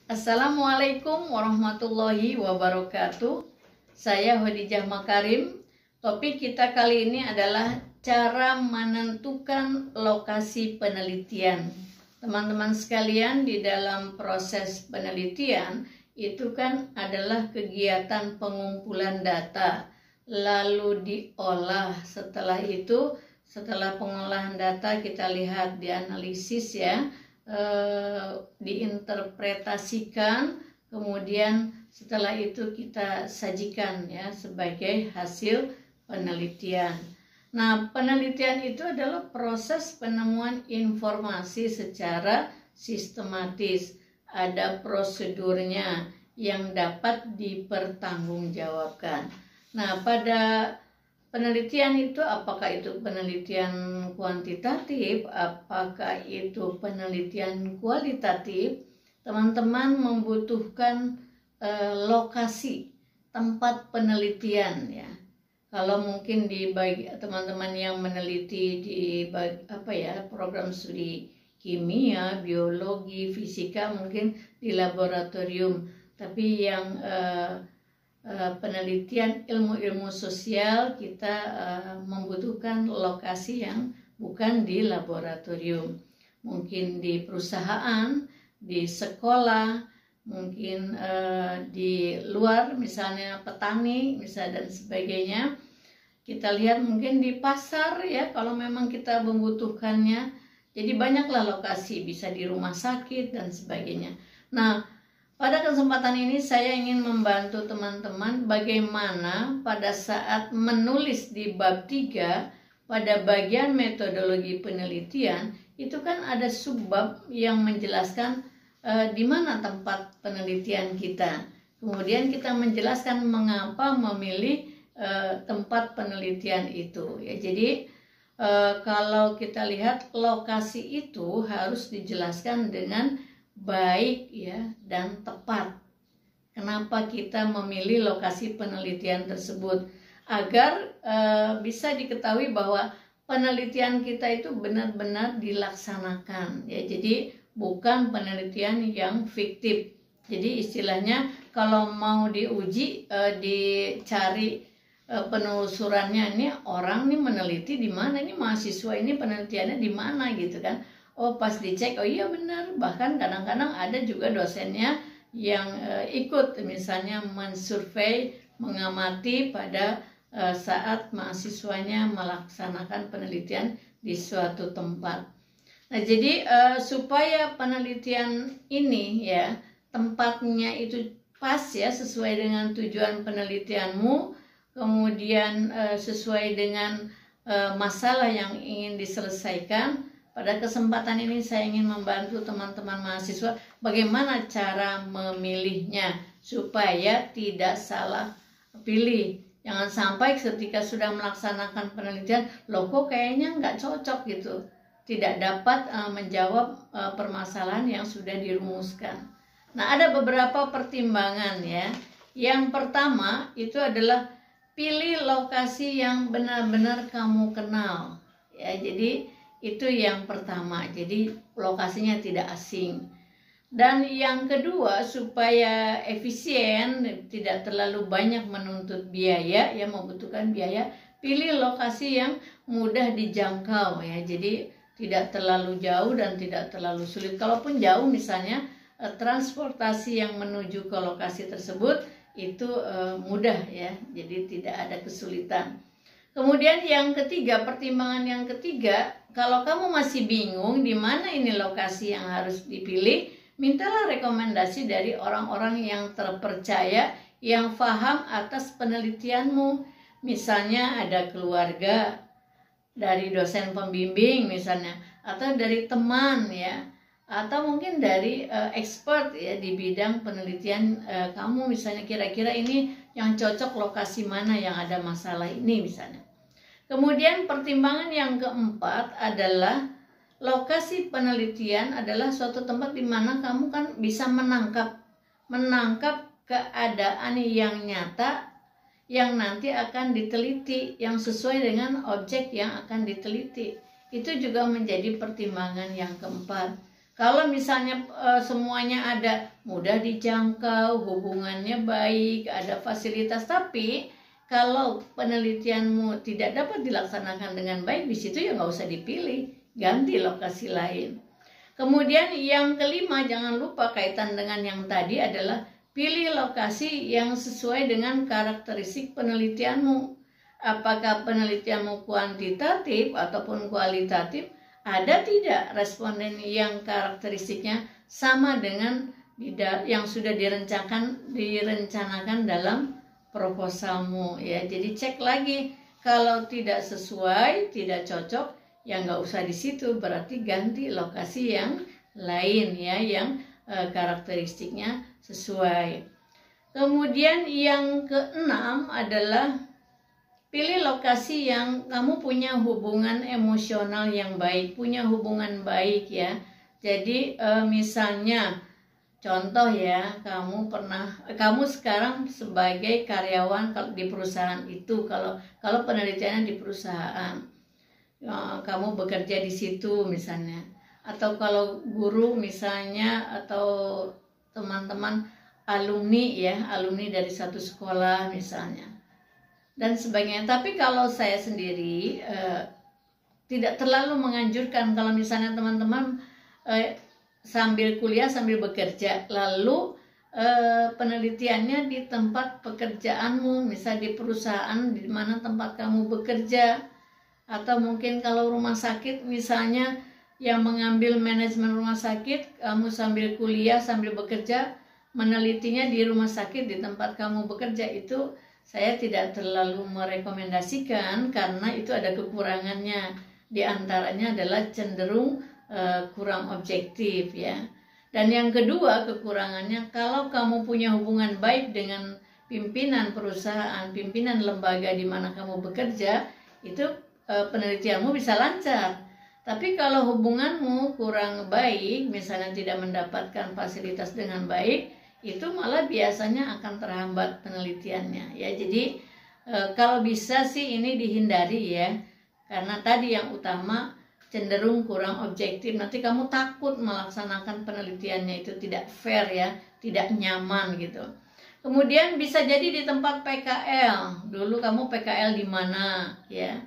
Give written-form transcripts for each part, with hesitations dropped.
Assalamualaikum warahmatullahi wabarakatuh. Saya Khadijah Makarim. Topik kita kali ini adalah cara menentukan lokasi penelitian. Teman-teman sekalian, di dalam proses penelitian itu kan adalah kegiatan pengumpulan data, lalu diolah. Setelah itu, setelah pengolahan data kita lihat dianalisis ya, diinterpretasikan, kemudian setelah itu kita sajikan ya sebagai hasil penelitian. Nah, penelitian itu adalah proses penemuan informasi secara sistematis. Ada prosedurnya yang dapat dipertanggungjawabkan. Nah, pada penelitian itu, apakah itu penelitian kuantitatif, apakah itu penelitian kualitatif, teman-teman membutuhkan lokasi tempat penelitian ya. Kalau mungkin di bagi teman-teman yang meneliti di program studi kimia, biologi, fisika mungkin di laboratorium, tapi yang penelitian ilmu-ilmu sosial kita membutuhkan lokasi yang bukan di laboratorium, mungkin di perusahaan, di sekolah, mungkin di luar misalnya petani dan sebagainya. Kita lihat mungkin di pasar ya kalau memang kita membutuhkannya. Jadi banyaklah lokasi, bisa di rumah sakit dan sebagainya. Nah, pada kesempatan ini saya ingin membantu teman-teman bagaimana pada saat menulis di bab 3 pada bagian metodologi penelitian itu kan ada subbab yang menjelaskan di mana tempat penelitian kita. Kemudian kita menjelaskan mengapa memilih tempat penelitian itu. Ya, jadi kalau kita lihat lokasi itu harus dijelaskan dengan baik ya dan tepat. Kenapa kita memilih lokasi penelitian tersebut? Agar bisa diketahui bahwa penelitian kita itu benar-benar dilaksanakan ya. Jadi bukan penelitian yang fiktif. Jadi istilahnya kalau mau diuji dicari penelusurannya, ini orang nih meneliti di mana, ini mahasiswa ini penelitiannya di mana gitu kan. Oh, pas dicek, oh iya benar. Bahkan kadang-kadang ada juga dosennya yang ikut misalnya mensurvei, mengamati pada saat mahasiswanya melaksanakan penelitian di suatu tempat. Nah, jadi supaya penelitian ini ya tempatnya itu pas ya, sesuai dengan tujuan penelitianmu, kemudian sesuai dengan masalah yang ingin diselesaikan. Pada kesempatan ini saya ingin membantu teman-teman mahasiswa bagaimana cara memilihnya supaya tidak salah pilih. Jangan sampai ketika sudah melaksanakan penelitian, loh kok kayaknya nggak cocok gitu. Tidak dapat menjawab permasalahan yang sudah dirumuskan. Nah, ada beberapa pertimbangan ya. Yang pertama itu adalah pilih lokasi yang benar-benar kamu kenal. Ya, jadi itu yang pertama, jadi lokasinya tidak asing. Dan yang kedua, supaya efisien, tidak terlalu banyak menuntut biaya, ya membutuhkan biaya, pilih lokasi yang mudah dijangkau ya. Jadi tidak terlalu jauh dan tidak terlalu sulit. Kalaupun jauh misalnya, transportasi yang menuju ke lokasi tersebut itu mudah ya, jadi tidak ada kesulitan. Kemudian yang ketiga, pertimbangan yang ketiga, kalau kamu masih bingung di mana ini lokasi yang harus dipilih, mintalah rekomendasi dari orang-orang yang terpercaya, yang paham atas penelitianmu. Misalnya ada keluarga, dari dosen pembimbing misalnya, atau dari teman ya, atau mungkin dari expert ya di bidang penelitian kamu, misalnya kira-kira ini yang cocok lokasi mana yang ada masalah ini misalnya. Kemudian pertimbangan yang keempat adalah lokasi penelitian adalah suatu tempat di mana kamu kan bisa menangkap keadaan yang nyata yang nanti akan diteliti, yang sesuai dengan objek yang akan diteliti. Itu juga menjadi pertimbangan yang keempat. Kalau misalnya semuanya ada, mudah dijangkau, hubungannya baik, ada fasilitas, tapi kalau penelitianmu tidak dapat dilaksanakan dengan baik, di situ ya nggak usah dipilih, ganti lokasi lain. Kemudian yang kelima, jangan lupa kaitan dengan yang tadi adalah pilih lokasi yang sesuai dengan karakteristik penelitianmu. Apakah penelitianmu kuantitatif ataupun kualitatif? Ada tidak responden yang karakteristiknya sama dengan yang sudah direncanakan dalam proposalmu ya. Jadi cek lagi, kalau tidak sesuai, tidak cocok, ya nggak usah di situ, berarti ganti lokasi yang lain ya, yang karakteristiknya sesuai. Kemudian yang keenam adalah pilih lokasi yang kamu punya hubungan emosional yang baik, punya hubungan baik ya. Jadi misalnya contoh ya, kamu sekarang sebagai karyawan di perusahaan itu, kalau penelitiannya di perusahaan, kamu bekerja di situ misalnya, atau kalau guru misalnya, atau teman-teman alumni dari satu sekolah misalnya, dan sebagainya. Tapi kalau saya sendiri tidak terlalu menganjurkan kalau misalnya teman-teman sambil kuliah sambil bekerja, lalu penelitiannya di tempat pekerjaanmu, misal di perusahaan di mana tempat kamu bekerja, atau mungkin kalau rumah sakit misalnya yang mengambil manajemen rumah sakit, kamu sambil kuliah sambil bekerja menelitinya di rumah sakit di tempat kamu bekerja, itu saya tidak terlalu merekomendasikan karena itu ada kekurangannya. Di antaranya adalah cenderung kurang objektif ya. Dan yang kedua kekurangannya, kalau kamu punya hubungan baik dengan pimpinan perusahaan, pimpinan lembaga di mana kamu bekerja, itu penelitianmu bisa lancar. Tapi kalau hubunganmu kurang baik, misalnya tidak mendapatkan fasilitas dengan baik, itu malah biasanya akan terhambat penelitiannya ya. Jadi kalau bisa sih ini dihindari ya, karena tadi yang utama cenderung kurang objektif. Nanti kamu takut melaksanakan penelitiannya, itu tidak fair ya, tidak nyaman gitu. Kemudian bisa jadi di tempat PKL. Dulu kamu PKL di mana ya?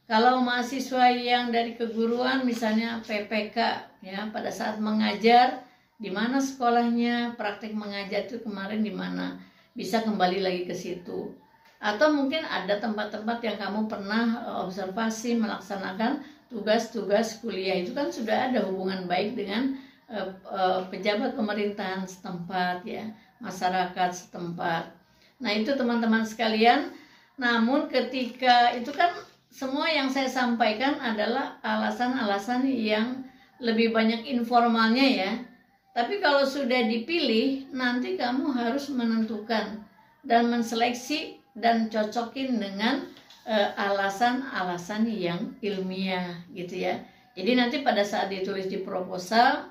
Kalau mahasiswa yang dari keguruan misalnya PPK ya, pada saat mengajar di mana sekolahnya, praktik mengajar itu kemarin di mana, bisa kembali lagi ke situ. Atau mungkin ada tempat-tempat yang kamu pernah observasi melaksanakan tugas-tugas kuliah, itu kan sudah ada hubungan baik dengan pejabat pemerintahan setempat ya, masyarakat setempat. Nah itu teman-teman sekalian. Namun ketika itu kan semua yang saya sampaikan adalah alasan-alasan yang lebih banyak informalnya ya. Tapi kalau sudah dipilih, nanti kamu harus menentukan dan menseleksi dan cocokin dengan alasan-alasan yang ilmiah gitu ya. Jadi nanti pada saat ditulis di proposal,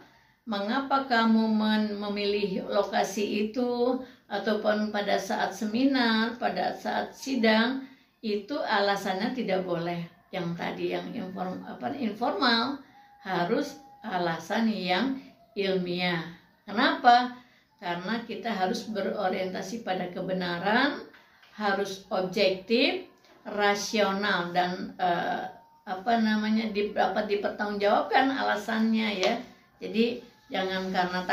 mengapa kamu memilih lokasi itu, ataupun pada saat seminar, pada saat sidang, itu alasannya tidak boleh yang tadi yang informal, harus alasan yang ilmiah. Kenapa? Karena kita harus berorientasi pada kebenaran, harus objektif, rasional, dan dapat dipertanggungjawabkan alasannya ya. Jadi jangan karena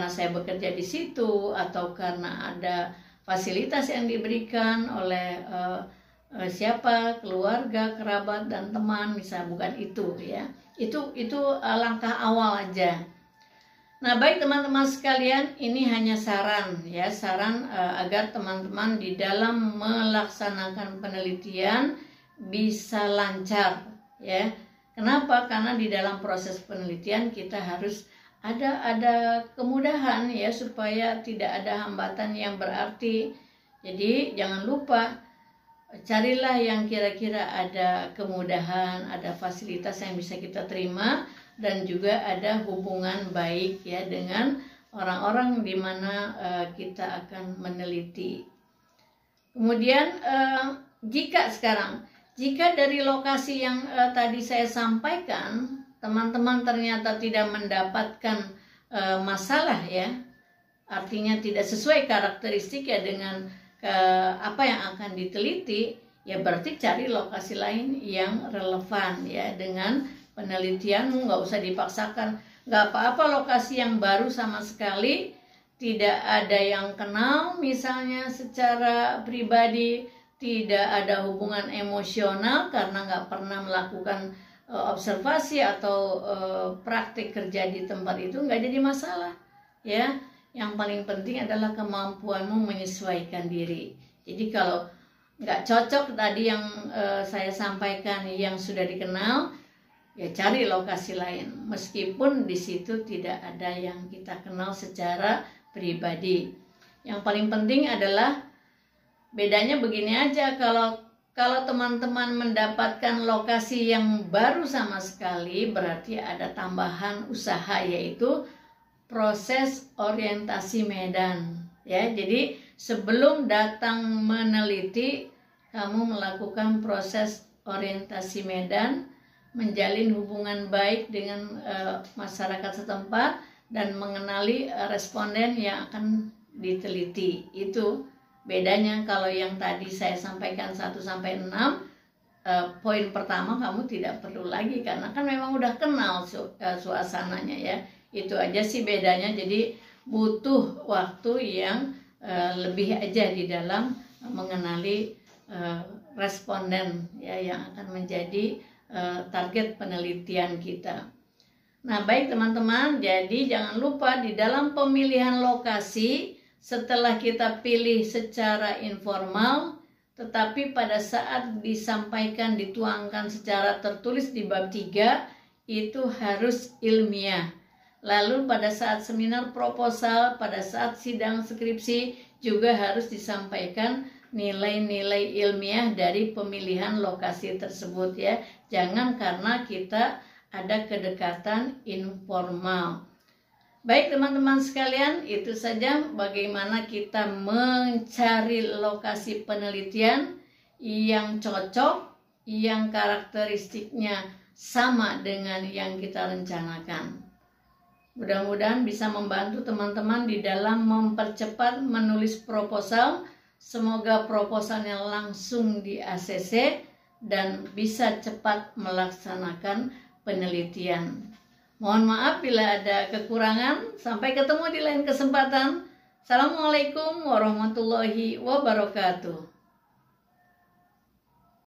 saya bekerja di situ, atau karena ada fasilitas yang diberikan oleh siapa, keluarga, kerabat, dan teman, misalnya, bukan itu ya. Itu langkah awal aja. Nah baik teman-teman sekalian, ini hanya saran ya, agar teman-teman di dalam melaksanakan penelitian bisa lancar ya. Kenapa? Karena di dalam proses penelitian kita harus ada kemudahan ya, supaya tidak ada hambatan yang berarti. Jadi jangan lupa, carilah yang kira-kira ada kemudahan, ada fasilitas yang bisa kita terima, dan juga ada hubungan baik ya dengan orang-orang di mana kita akan meneliti. Kemudian jika dari lokasi yang tadi saya sampaikan, teman-teman ternyata tidak mendapatkan masalah ya, artinya tidak sesuai karakteristik ya dengan apa yang akan diteliti, ya berarti cari lokasi lain yang relevan ya dengan penelitianmu. Nggak usah dipaksakan, nggak apa-apa lokasi yang baru sama sekali, tidak ada yang kenal misalnya secara pribadi, tidak ada hubungan emosional karena nggak pernah melakukan observasi atau praktik kerja di tempat itu, nggak jadi masalah ya. Yang paling penting adalah kemampuanmu menyesuaikan diri. Jadi kalau nggak cocok tadi yang saya sampaikan yang sudah dikenal, ya cari lokasi lain meskipun di situ tidak ada yang kita kenal secara pribadi. Yang paling penting adalah bedanya begini aja, kalau teman-teman mendapatkan lokasi yang baru sama sekali, berarti ada tambahan usaha, yaitu proses orientasi medan ya. Jadi sebelum datang meneliti, kamu melakukan proses orientasi medan, menjalin hubungan baik dengan masyarakat setempat dan mengenali responden yang akan diteliti. Itu bedanya. Kalau yang tadi saya sampaikan 1-6, poin pertama kamu tidak perlu lagi karena kan memang udah kenal suasananya ya. Itu aja sih bedanya. Jadi butuh waktu yang lebih aja di dalam mengenali responden ya yang akan menjadi target penelitian kita. Nah, baik teman-teman, jadi jangan lupa di dalam pemilihan lokasi, setelah kita pilih secara informal, tetapi pada saat disampaikan, dituangkan secara tertulis di bab 3, itu harus ilmiah. Lalu pada saat seminar proposal, pada saat sidang skripsi, juga harus disampaikan nilai-nilai ilmiah dari pemilihan lokasi tersebut ya. Jangan karena kita ada kedekatan informal. Baik teman-teman sekalian, itu saja bagaimana kita mencari lokasi penelitian yang cocok, yang karakteristiknya sama dengan yang kita rencanakan. Mudah-mudahan bisa membantu teman-teman di dalam mempercepat menulis proposal. Semoga proposalnya langsung di ACC dan bisa cepat melaksanakan penelitian. Mohon maaf bila ada kekurangan. Sampai ketemu di lain kesempatan. Assalamualaikum warahmatullahi wabarakatuh.